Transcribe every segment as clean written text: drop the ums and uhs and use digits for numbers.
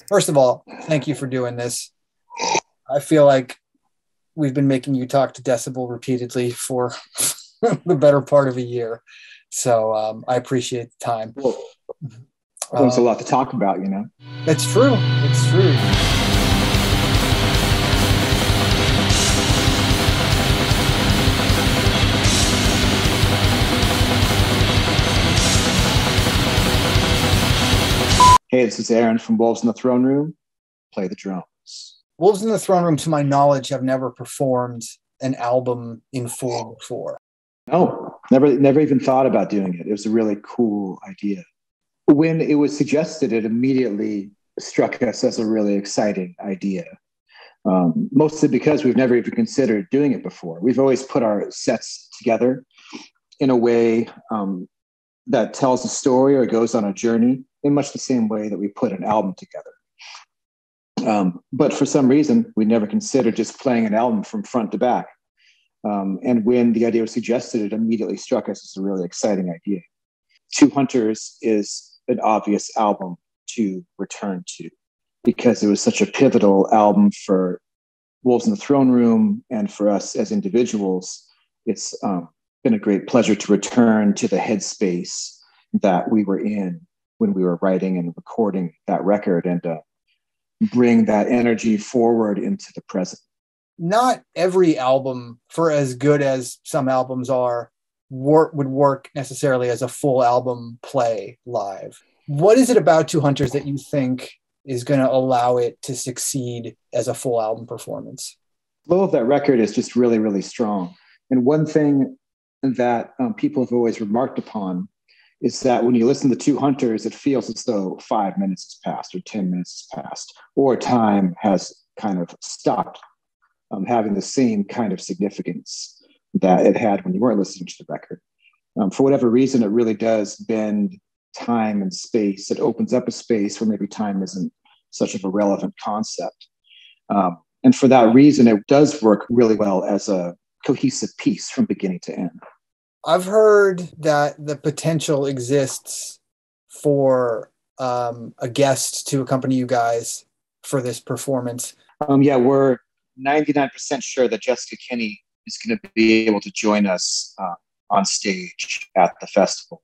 First of all, thank you for doing this. I feel like we've been making you talk to Decibel repeatedly for the better part of a year. So I appreciate the time. Well, there's a lot to talk about, you know. It's true. It's true. Hey, this is Aaron from Wolves in the Throne Room. Play the drums. Wolves in the Throne Room, to my knowledge, have never performed an album in full before. No, never even thought about doing it. It was a really cool idea. When it was suggested, it immediately struck us as a really exciting idea. Mostly because we've never even considered doing it before. We've always put our sets together in a way that tells a story or goes on a journey in much the same way that we put an album together. But for some reason, we never considered just playing an album from front to back. And when the idea was suggested, it immediately struck us as a really exciting idea. Two Hunters is an obvious album to return to because it was such a pivotal album for Wolves in the Throne Room and for us as individuals. It's been a great pleasure to return to the headspace that we were in when we were writing and recording that record and bring that energy forward into the present. Not every album, for as good as some albums are, would work necessarily as a full album play live. What is it about Two Hunters that you think is going to allow it to succeed as a full album performance? The flow of that record is just really, really strong. And one thing that people have always remarked upon is that when you listen to Two Hunters, it feels as though 5 minutes has passed or 10 minutes has passed, or time has kind of stopped having the same kind of significance that it had when you weren't listening to the record. For whatever reason, it really does bend time and space. It opens up a space where maybe time isn't such of a relevant concept. And for that reason, it does work really well as a cohesive piece from beginning to end. I've heard that the potential exists for a guest to accompany you guys for this performance. Yeah, we're 99% sure that Jessica Kinney is going to be able to join us on stage at the festival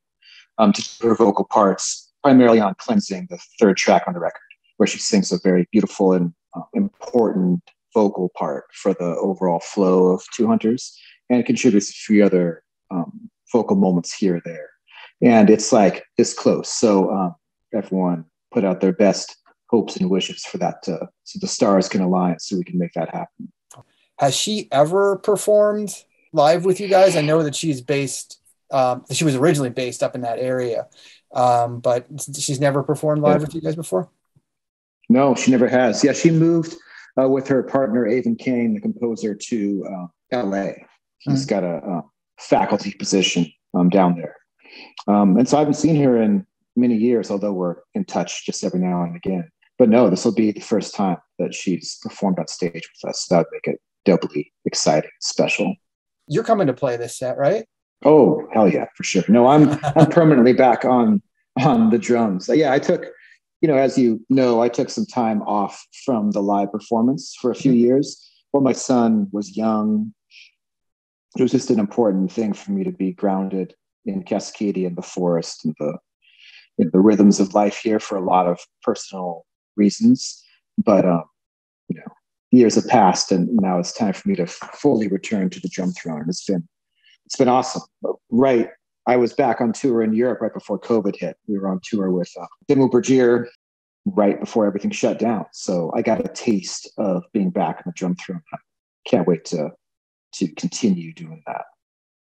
to do her vocal parts, primarily on Cleansing, the third track on the record, where she sings a very beautiful and important vocal part for the overall flow of Two Hunters, and contributes a few other vocal moments here or there. And it's like this close. So everyone put out their best hopes and wishes for that so the stars can align so we can make that happen. Has she ever performed live with you guys? I know that she's based, she was originally based up in that area, but she's never performed live with you guys before? No, she never has. Yeah, she moved with her partner, Avon Kane, the composer, to LA. He's got a faculty position down there. And so I haven't seen her in many years, although we're in touch just every now and again. But no, this will be the first time that she's performed on stage with us. That would make it doubly exciting, special. You're coming to play this set, right? Oh, hell yeah, for sure. No, I'm permanently back on the drums. Yeah, I took, as you know, I took some time off from the live performance for a few years while my son was young. It was just an important thing for me to be grounded in Cascadia and the forest and the rhythms of life here for a lot of personal reasons. But, years have passed and now it's time for me to fully return to the drum throne. It's been awesome. Right. I was back on tour in Europe right before COVID hit. We were on tour with Dimmu Borgir right before everything shut down. So I got a taste of being back in the drum throne. I can't wait to continue doing that.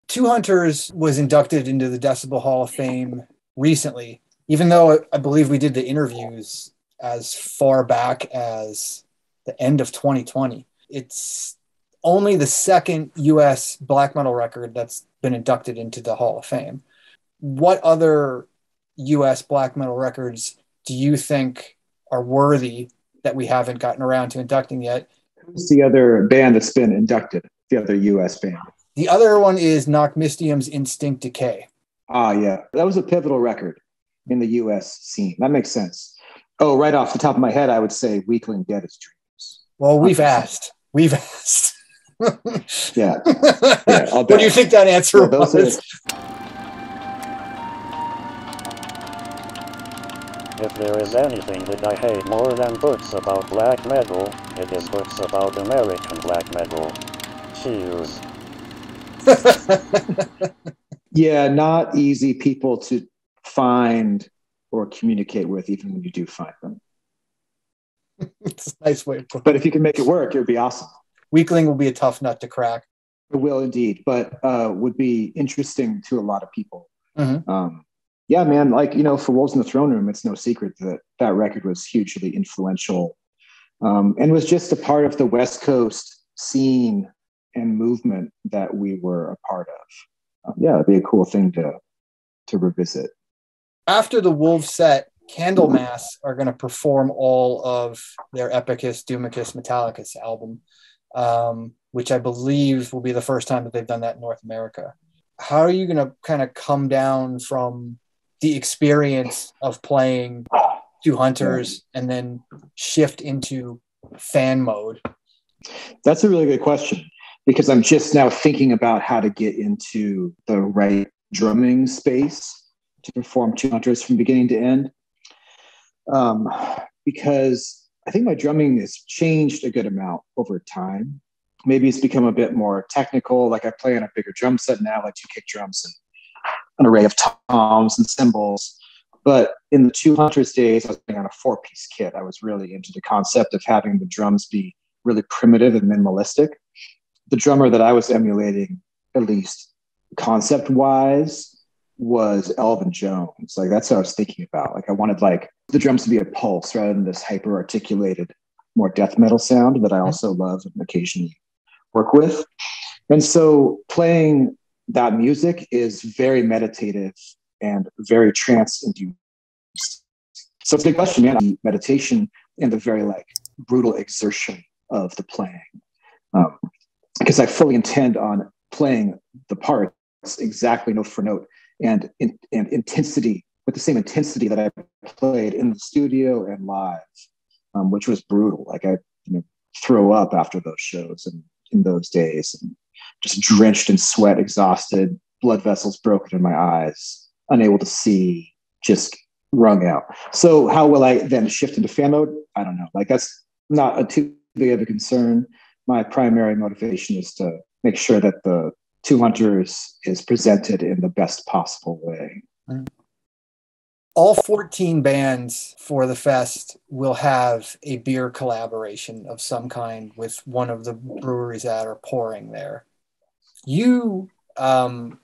Two Hunters was inducted into the Decibel Hall of Fame recently, even though I believe we did the interviews as far back as the end of 2020. It's only the second U.S. black metal record that's been inducted into the Hall of Fame. What other U.S. black metal records do you think are worthy that we haven't gotten around to inducting yet? Who's the other band that's been inducted? The other U.S. band? The other one is Knockmistium's Instinct Decay. Ah, yeah. That was a pivotal record in the U.S. scene. That makes sense. Oh, right off the top of my head, I would say Weakling Dead as Dreams. Well, we've asked. We've asked. Yeah. Yeah. What do you think that answer was? If there is anything that I hate more than books about black metal, it is books about American black metal. Cheers. Yeah, not easy people to find or communicate with, even when you do find them. It's a nice way to put it. But if you can make it work, it would be awesome. Weakling will be a tough nut to crack. It will indeed, but would be interesting to a lot of people. Mm-hmm. Yeah, man, like, you know, for Wolves in the Throne Room, it's no secret that that record was hugely influential and was just a part of the West Coast scene and movement that we were a part of. Yeah, it'd be a cool thing to revisit. After the Wolves set, Candlemass are going to perform all of their Epicus, Doomicus, Metallicus album, which I believe will be the first time that they've done that in North America. How are you going to kind of come down from the experience of playing Two Hunters and then shift into fan mode? That's a really good question, because I'm just now thinking about how to get into the right drumming space to perform Two Hunters from beginning to end. Because I think my drumming has changed a good amount over time. Maybe it's become a bit more technical. Like I play on a bigger drum set now, like 2 kick drums and an array of toms and cymbals. But in the Two Hunters days, I was playing on a 4-piece kit. I was really into the concept of having the drums be really primitive and minimalistic. The drummer that I was emulating, at least concept-wise, was Elvin Jones. Like that's what I was thinking about. Like I wanted like the drums to be a pulse rather than this hyper-articulated, more death metal sound that I also love and occasionally work with. And so playing that music is very meditative and very trance-induced. So it's a big question, man. Meditation and the very like brutal exertion of the playing. Because I fully intend on playing the parts exactly note for note and intensity, with the same intensity that I played in the studio and live, which was brutal. Like I throw up after those shows and in those days, and just drenched in sweat, exhausted, blood vessels broken in my eyes, unable to see, just wrung out. So how will I then shift into fan mode? I don't know. Like that's not too big of a concern. My primary motivation is to make sure that the Two Hunters is presented in the best possible way. All 14 bands for the fest will have a beer collaboration of some kind with one of the breweries that are pouring there. You and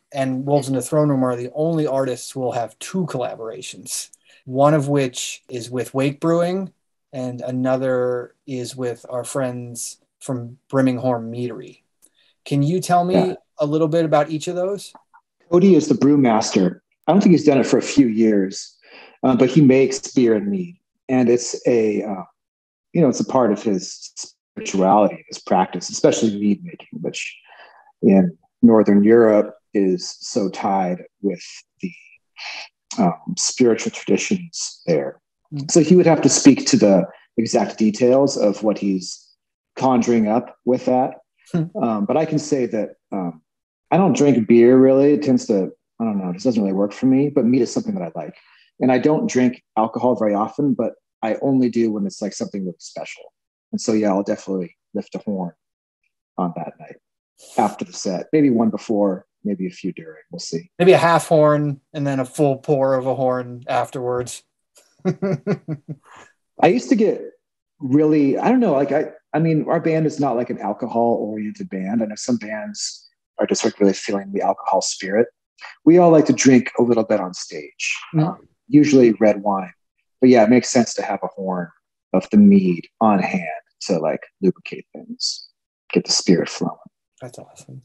Wolves in the Throne Room are the only artists who will have 2 collaborations, one of which is with Wake Brewing and another is with our friends from Brimminghorn Meadery. Can you tell me a little bit about each of those? Cody is the brewmaster. I don't think he's done it for a few years, but he makes beer and mead, and it's it's a part of his spirituality, his practice, especially mead making, which in Northern Europe is so tied with the spiritual traditions there. So he would have to speak to the exact details of what he's conjuring up with that. But I can say that I don't drink beer really. It tends to, I don't know, it just doesn't really work for me, but mead is something that I like. And I don't drink alcohol very often, but I only do when it's like something really special. And so, yeah, I'll definitely lift a horn on that night after the set. Maybe one before, maybe a few during. We'll see. Maybe a half horn and then a full pour of a horn afterwards. I used to get really, I don't know, like I mean, our band is not like an alcohol-oriented band. I know some bands are just like really feeling the alcohol spirit. We all like to drink a little bit on stage, usually red wine. But yeah, it makes sense to have a horn of the mead on hand to like lubricate things, get the spirit flowing. That's awesome.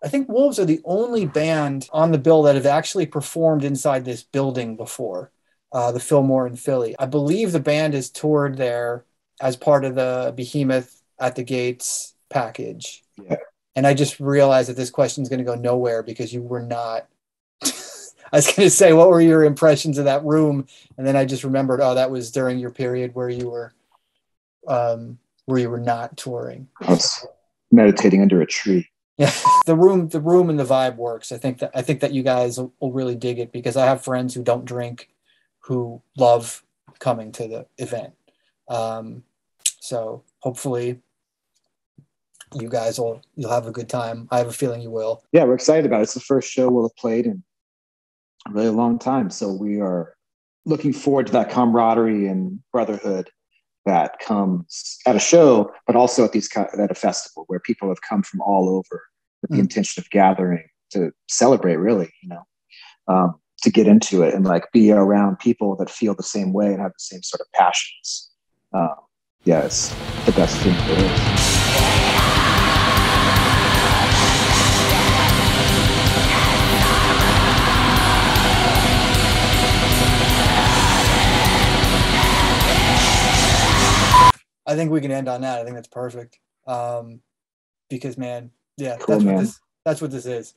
I think Wolves are the only band on the bill that have actually performed inside this building before, the Fillmore in Philly. I believe the band has toured there as part of the Behemoth at the Gates package. Yeah. And I just realized that this question is going to go nowhere because you were not. was going to say, what were your impressions of that room? And then I just remembered, oh, that was during your period where you were not touring. I was meditating under a tree. Yeah, the room and the vibe works. I think that you guys will really dig it, because I have friends who don't drink who love coming to the event. So hopefully you'll have a good time. I have a feeling you will. Yeah, we're excited about it. It's the first show we'll have played in a really long time. So we are looking forward to that camaraderie and brotherhood that comes at a show, but also at a festival where people have come from all over with the intention of gathering to celebrate, really, to get into it and like be around people that feel the same way and have the same sort of passions. Yeah, it's the best thing there is. I think we can end on that. I think that's perfect. Because, man, yeah, cool, that's what this is.